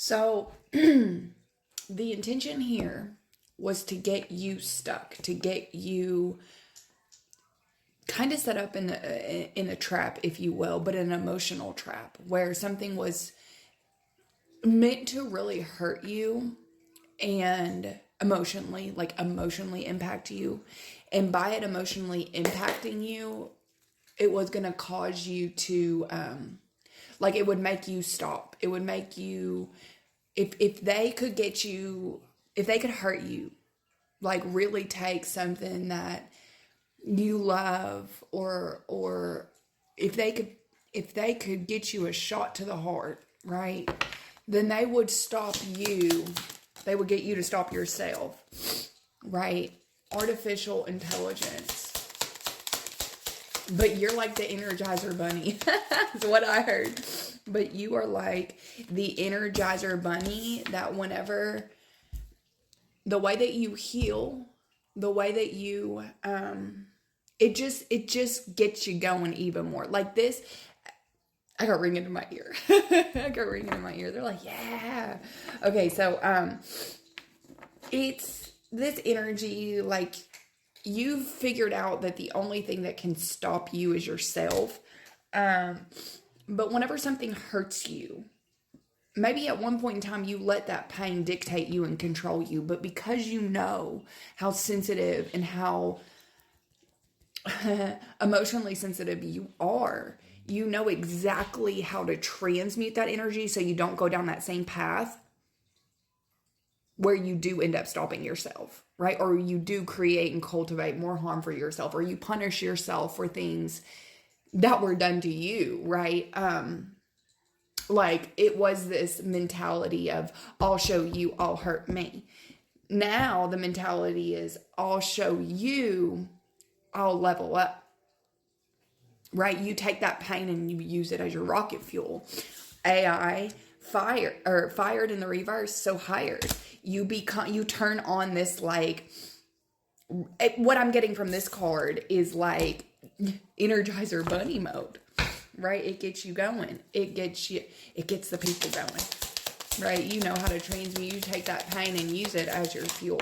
So the intention here was to get you stuck, to get you kind of set up in a trap, if you will, but an emotional trap where something was meant to really hurt you and emotionally impact you. And by it emotionally impacting you, it was going to cause you to, it would make you stop. It would make you, if they could get you, if they could hurt you, like really take something that you love, or if they could get you a shot to the heart, right? Then they would stop you. They would get you to stop yourself, right? Artificial intelligence. But you're like the Energizer Bunny. That's what I heard. But you are like the Energizer Bunny that whenever the way that you heal, the way that you it just gets you going even more. Like this, I got ringing in my ear. I got ringing in my ear. They're like, yeah. Okay, so it's this energy, like you've figured out that the only thing that can stop you is yourself. But whenever something hurts you, maybe at one point in time you let that pain dictate you and control you, but because you know how sensitive and how emotionally sensitive you are, you know exactly how to transmute that energy so you don't go down that same path where you do end up stopping yourself, right? Or you do create and cultivate more harm for yourself, or you punish yourself for things that were done to you, right? Like it was this mentality of, I'll show you, I'll hurt me. Now the mentality is, I'll show you, I'll level up, right? You take that pain and you use it as your rocket fuel. AI fired in the reverse, so hired. You turn on this, like, what I'm getting from this card is like Energizer Bunny mode, right? It gets you going. It gets the people going, right? You know how to transmute. You take that pain and use it as your fuel.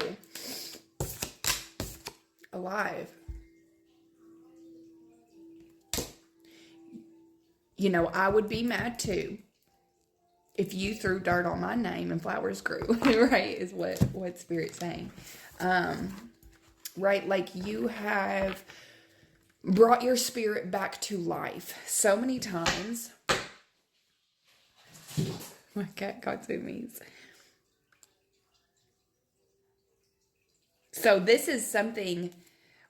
Alive. I would be mad too if you threw dirt on my name and flowers grew, right? Is what Spirit's saying. Right? Like you have brought your spirit back to life so many times. My cat got zoomies. So this is something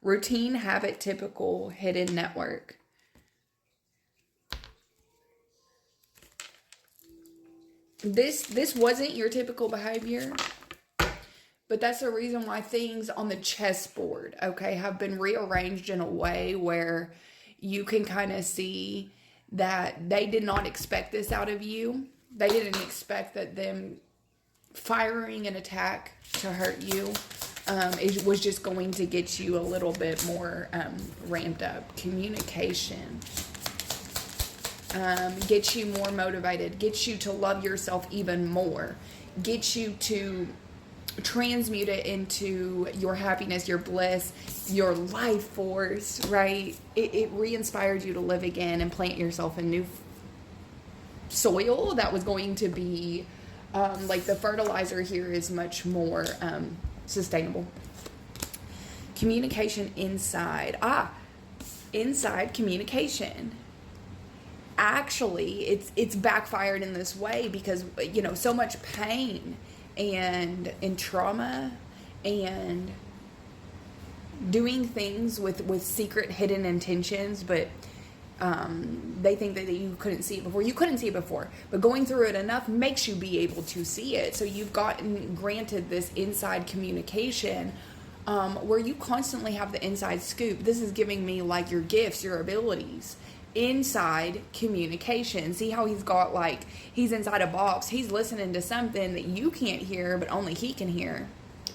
routine, habit, typical, hidden network. This wasn't your typical behavior, but that's the reason why things on the chessboard, okay, have been rearranged in a way where you can kind of see that they did not expect this out of you. They didn't expect that them firing an attack to hurt you. It was just going to get you a little bit more ramped up. Communication. Get you more motivated, get you to love yourself even more, get you to transmute it into your happiness, your bliss, your life force, right? It re-inspired you to live again and plant yourself in new soil that was going to be, like the fertilizer here is much more sustainable. Communication inside. Inside communication. Actually, it's backfired in this way because so much pain and trauma and doing things with secret hidden intentions, but they think that you couldn't see it before. You couldn't see it before, but going through it enough makes you be able to see it. So you've gotten granted this inside communication where you constantly have the inside scoop. This is giving me like your gifts, your abilities. Inside communication. See how he's inside a box. He's listening to something that you can't hear, but only he can hear.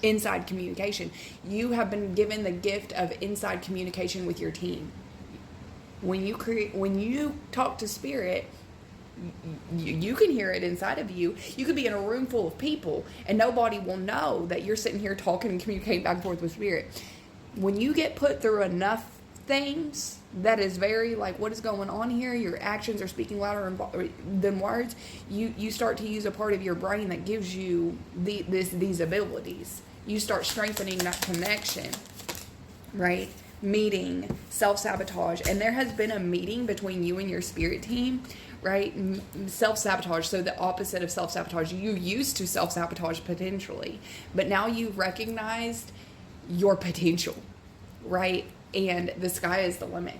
Inside communication. You have been given the gift of inside communication with your team. When you talk to Spirit, You can hear it inside of you. You could be in a room full of people and nobody will know that you're sitting here talking and communicating back and forth with spirit. When you get put through enough things that is very like, what is going on here? Your actions are speaking louder than words. You start to use a part of your brain that gives you these abilities. You start strengthening that connection, right? Meeting, self-sabotage. And there has been a meeting between you and your spirit team, right? Self-sabotage. So the opposite of self-sabotage. You used to self-sabotage potentially, but now you've recognized your potential, right? And the sky is the limit.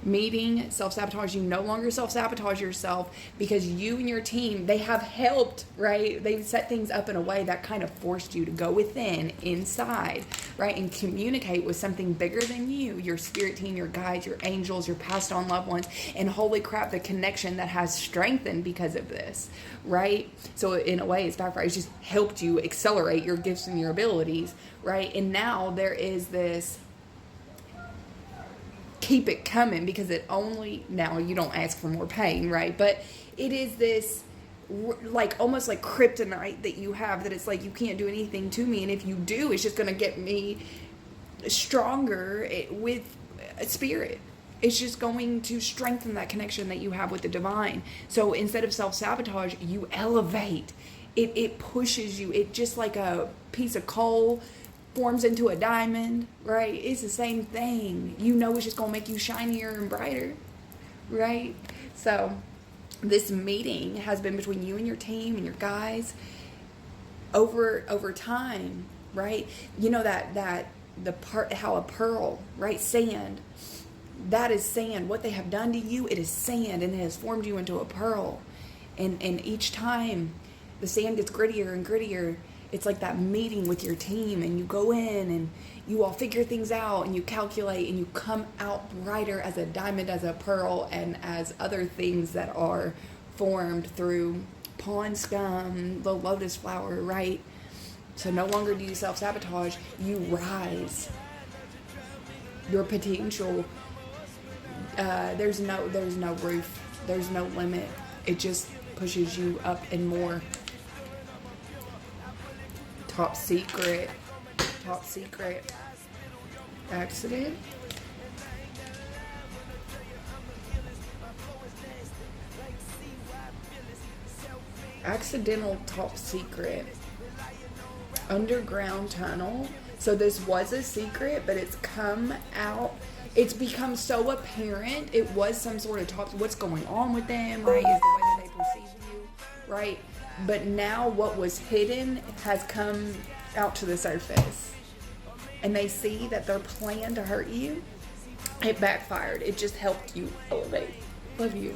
Meeting, self-sabotage. You no longer self-sabotage yourself because you and your team, they have helped, right? They've set things up in a way that kind of forced you to go within, inside, right? And communicate with something bigger than you, your spirit team, your guides, your angels, your passed on loved ones. And holy crap, the connection that has strengthened because of this, right? So in a way, it's backfired. It's just helped you accelerate your gifts and your abilities, right? And now there is this keep it coming, because it only, now you don't ask for more pain, right? But it is this like almost like kryptonite that you have, that it's like you can't do anything to me, and if you do, it's just going to get me stronger with spirit. It's just going to strengthen that connection that you have with the divine. So instead of self-sabotage, you elevate. It pushes you. It just like a piece of coal forms into a diamond, right? It's the same thing. You know, it's just going to make you shinier and brighter, right? So this meeting has been between you and your team and your guys over time, right? You know that the part, how a pearl, right? Sand, that is sand. What they have done to you, it is sand, and it has formed you into a pearl. And each time the sand gets grittier and grittier, it's like that meeting with your team, and you go in and you all figure things out and you calculate and you come out brighter as a diamond, as a pearl, and as other things that are formed through pond scum, the lotus flower, right? So no longer do you self-sabotage, you rise. Your potential, there's no roof, there's no limit. It just pushes you up and more. Top secret. Accident. Accidental top secret. Underground tunnel. So this was a secret, but it's come out. It's become so apparent. It was some sort of top. What's going on with them, right? Is the way that they perceive you, right? But now what was hidden has come out to the surface. And they see that their plan to hurt you, it backfired. It just helped you elevate. Love you.